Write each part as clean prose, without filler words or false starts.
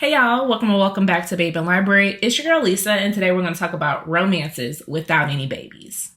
Hey y'all, welcome back to Babeinlibrary. It's your girl Lisa, and today we're going to talk about romances without any babies.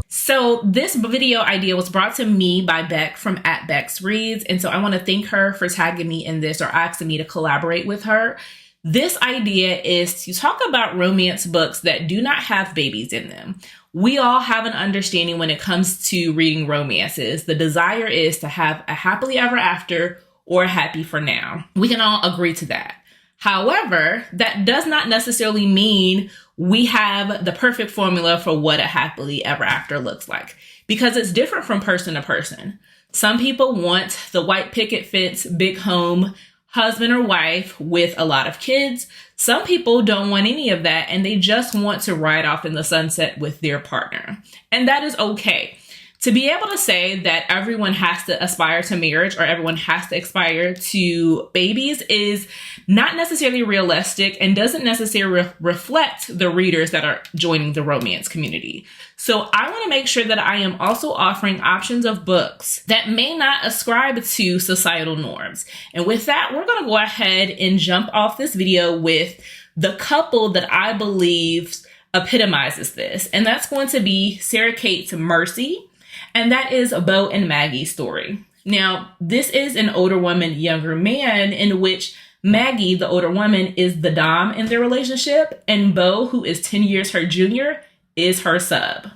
So this video idea was brought to me by Beck from @BecksReads, and so I want to thank her for tagging me in this or asking me to collaborate with her. This idea is to talk about romance books that do not have babies in them. We all have an understanding when it comes to reading romances. The desire is to have a happily ever after or happy for now. We can all agree to that. However, that does not necessarily mean we have the perfect formula for what a happily ever after looks like, because it's different from person to person. Some people want the white picket fence, big home, husband or wife with a lot of kids. Some people don't want any of that and they just want to ride off in the sunset with their partner. And that is okay. To be able to say that everyone has to aspire to marriage or everyone has to aspire to babies is not necessarily realistic and doesn't necessarily reflect the readers that are joining the romance community. So I want to make sure that I am also offering options of books that may not ascribe to societal norms. And with that, we're going to go ahead and jump off this video with the couple that I believe epitomizes this. And that's going to be Sarah Kate's Mercy. And that is Beau and Maggie's story. Now, this is an older woman, younger man, in which Maggie, the older woman, is the dom in their relationship, and Beau, who is 10 years her junior, is her sub.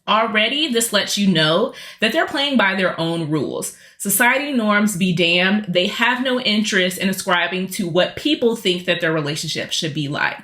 Already, this lets you know that they're playing by their own rules. Society norms be damned. They have no interest in ascribing to what people think that their relationship should be like.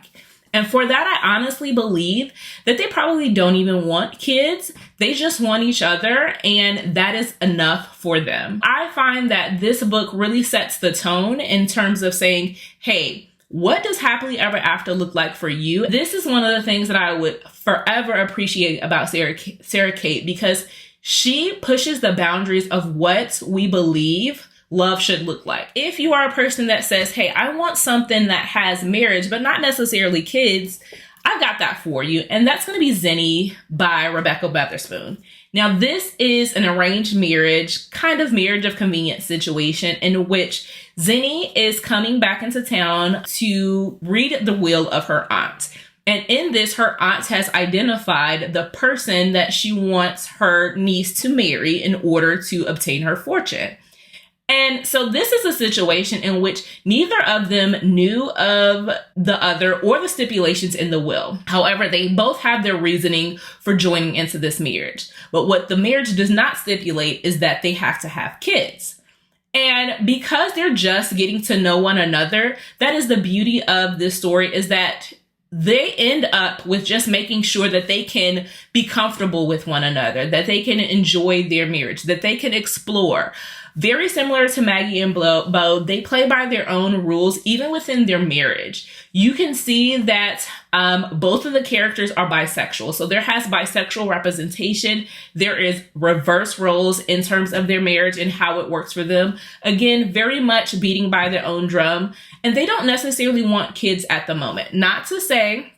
And for that, I honestly believe that they probably don't even want kids. They just want each other, and that is enough for them. I find that this book really sets the tone in terms of saying, hey, what does happily ever after look like for you? This is one of the things that I would forever appreciate about Sarah Kate, because she pushes the boundaries of what we believe love should look like. If you are a person that says, hey, I want something that has marriage, but not necessarily kids, I've got that for you. And that's going to be Zenny by Rebecca Weatherspoon. Now, this is an arranged marriage, kind of marriage of convenience situation in which Zenny is coming back into town to read the will of her aunt. And in this, her aunt has identified the person that she wants her niece to marry in order to obtain her fortune. And so this is a situation in which neither of them knew of the other or the stipulations in the will. However, they both have their reasoning for joining into this marriage. But what the marriage does not stipulate is that they have to have kids. And because they're just getting to know one another, that is the beauty of this story, is that they end up with just making sure that they can be comfortable with one another, that they can enjoy their marriage, that they can explore. Very similar to Maggie and Beau, they play by their own rules, even within their marriage. You can see that both of the characters are bisexual. So there has bisexual representation. There is reverse roles in terms of their marriage and how it works for them. Again, very much beating by their own drum. And they don't necessarily want kids at the moment. Not to say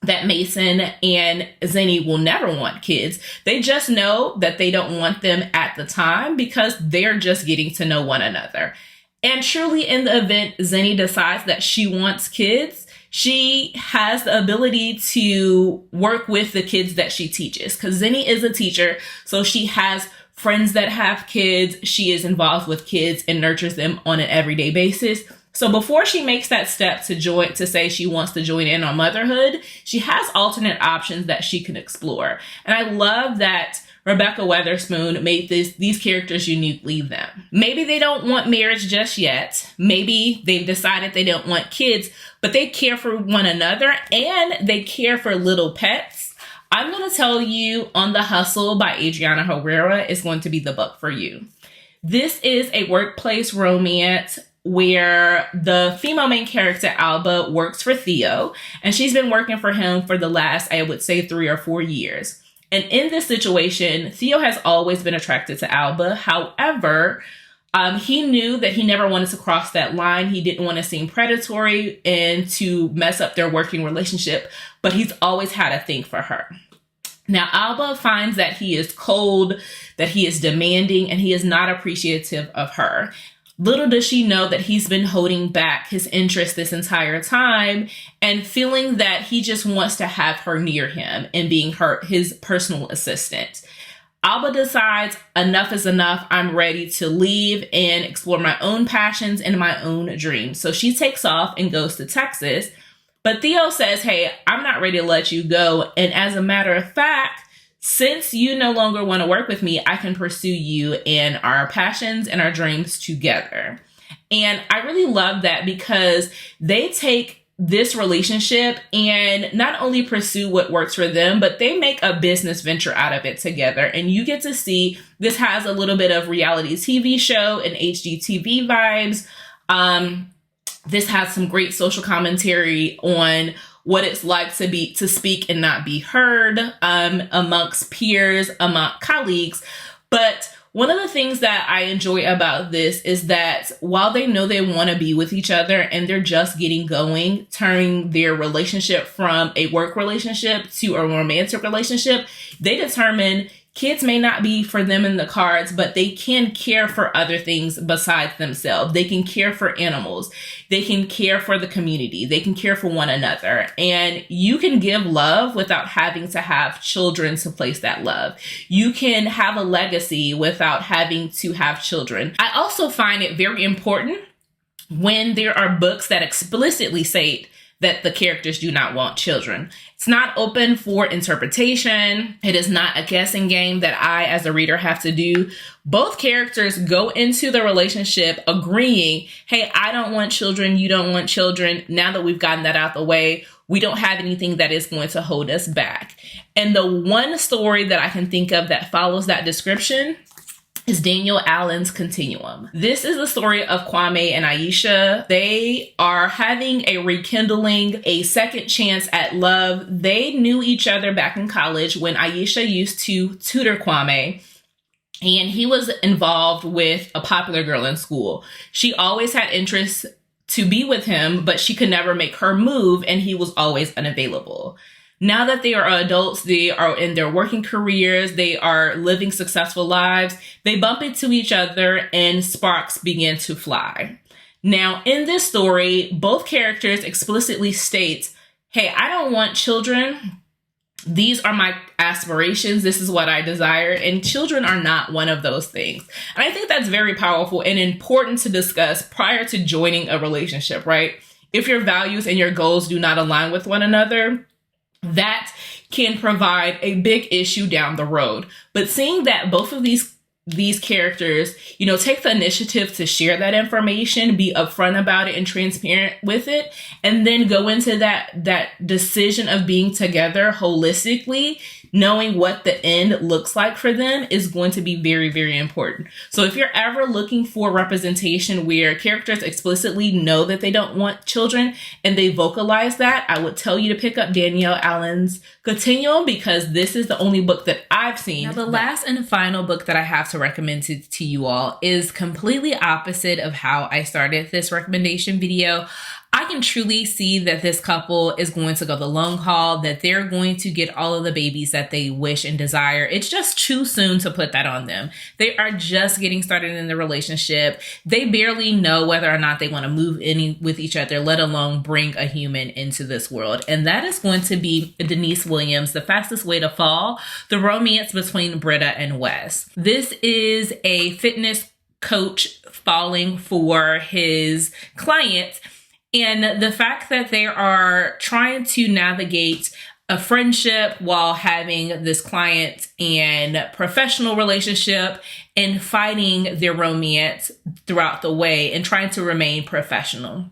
that Mason and Zenny will never want kids. They just know that they don't want them at the time because they're just getting to know one another. And truly, in the event Zenny decides that she wants kids, she has the ability to work with the kids that she teaches, because Zenny is a teacher, so she has friends that have kids. She is involved with kids and nurtures them on an everyday basis. So before she makes that step to say she wants to join in on motherhood, she has alternate options that she can explore. And I love that Rebecca Weatherspoon made these characters uniquely them. Maybe they don't want marriage just yet. Maybe they've decided they don't want kids, but they care for one another and they care for little pets. I'm going to tell you On the Hustle by Adriana Herrera is going to be the book for you. This is a workplace romance where the female main character, Alba, works for Theo, and she's been working for him for the last, I would say, 3 or 4 years. And in this situation, Theo has always been attracted to Alba. However, he knew that he never wanted to cross that line. He didn't want to seem predatory and to mess up their working relationship, but he's always had a thing for her. Now, Alba finds that he is cold, that he is demanding, and he is not appreciative of her. Little does she know that he's been holding back his interest this entire time and feeling that he just wants to have her near him and being his personal assistant. Alba decides enough is enough. I'm ready to leave and explore my own passions and my own dreams. So she takes off and goes to Texas. But Theo says, hey, I'm not ready to let you go. And as a matter of fact, since you no longer want to work with me, I can pursue you and our passions and our dreams together. And I really love that because they take this relationship and not only pursue what works for them, but they make a business venture out of it together. And you get to see this has a little bit of reality TV show and HGTV vibes. This has some great social commentary on what it's like to speak and not be heard amongst peers, among colleagues. But one of the things that I enjoy about this is that while they know they want to be with each other and they're just getting going, turning their relationship from a work relationship to a romantic relationship, they determine kids may not be for them in the cards, but they can care for other things besides themselves. They can care for animals. They can care for the community. They can care for one another. And you can give love without having to have children to place that love. You can have a legacy without having to have children. I also find it very important when there are books that explicitly state that the characters do not want children. It's not open for interpretation. It is not a guessing game that I, as a reader, have to do. Both characters go into the relationship agreeing, hey, I don't want children, you don't want children. Now that we've gotten that out the way, we don't have anything that is going to hold us back. And the one story that I can think of that follows that description is Daniel Allen's Continuum. This is the story of Kwame and Aisha. They are having a rekindling, a second chance at love. They knew each other back in college when Aisha used to tutor Kwame, and he was involved with a popular girl in school. She always had interest to be with him, but she could never make her move, and he was always unavailable. Now that they are adults, they are in their working careers, they are living successful lives, they bump into each other and sparks begin to fly. Now, in this story, both characters explicitly state, hey, I don't want children. These are my aspirations. This is what I desire. And children are not one of those things. And I think that's very powerful and important to discuss prior to joining a relationship, right? If your values and your goals do not align with one another, that can provide a big issue down the road. But seeing that both of these characters, take the initiative to share that information, be upfront about it and transparent with it, and then go into that decision of being together holistically, knowing what the end looks like for them is going to be very, very important. So if you're ever looking for representation where characters explicitly know that they don't want children and they vocalize that, I would tell you to pick up Danielle Allen's Continuum, because this is the only book that I've seen. Now, the last and final book that I have to recommend to you all is completely opposite of how I started this recommendation video. I can truly see that this couple is going to go the long haul, that they're going to get all of the babies that they wish and desire. It's just too soon to put that on them. They are just getting started in the relationship. They barely know whether or not they want to move in with each other, let alone bring a human into this world. And that is going to be Denise Williams' The Fastest Way to Fall, the romance between Britta and Wes. This is a fitness coach falling for his client. And the fact that they are trying to navigate a friendship while having this client and professional relationship and fighting their romance throughout the way and trying to remain professional.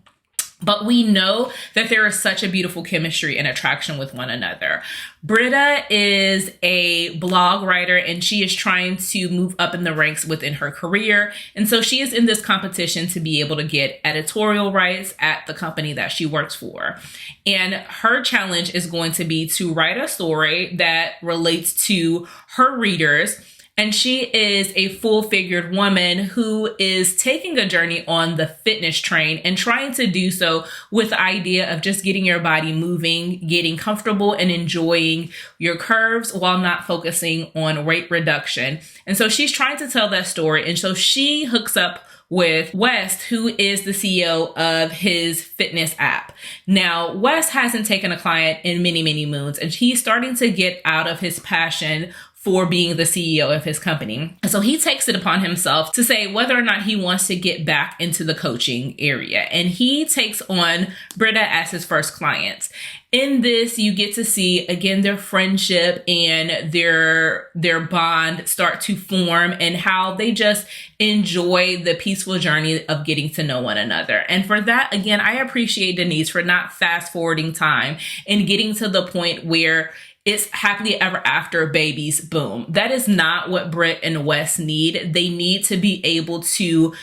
But we know that there is such a beautiful chemistry and attraction with one another. Britta is a blog writer and she is trying to move up in the ranks within her career. And so she is in this competition to be able to get editorial rights at the company that she works for. And her challenge is going to be to write a story that relates to her readers And she is a full-figured woman who is taking a journey on the fitness train and trying to do so with the idea of just getting your body moving, getting comfortable, and enjoying your curves while not focusing on weight reduction. And so she's trying to tell that story. And so she hooks up with West, who is the CEO of his fitness app. Now, West hasn't taken a client in many, many moons, and he's starting to get out of his passion for being the CEO of his company. And so he takes it upon himself to say whether or not he wants to get back into the coaching area. And he takes on Britta as his first client. In this, you get to see, again, their friendship and their bond start to form and how they just enjoy the peaceful journey of getting to know one another. And for that, again, I appreciate Denise for not fast forwarding time and getting to the point where it's happily ever after, babies, boom. That is not what Britt and Wes need. They need to be able to,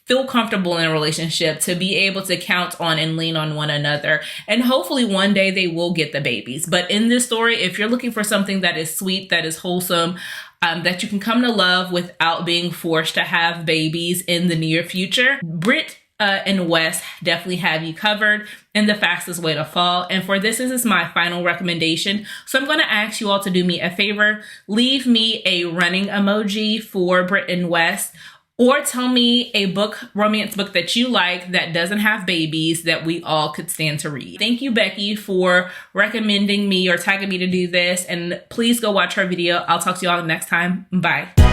feel comfortable in a relationship, to be able to count on and lean on one another. And hopefully one day they will get the babies. But in this story, if you're looking for something that is sweet, that is wholesome, that you can come to love without being forced to have babies in the near future, Britt and Wes definitely have you covered in the fastest way to fall. And for this is my final recommendation. So I'm going to ask you all to do me a favor. Leave me a running emoji for Britt and Wes, or tell me a romance book that you like that doesn't have babies that we all could stand to read. Thank you, Becky, for recommending me or tagging me to do this. And please go watch her video. I'll talk to you all next time. Bye.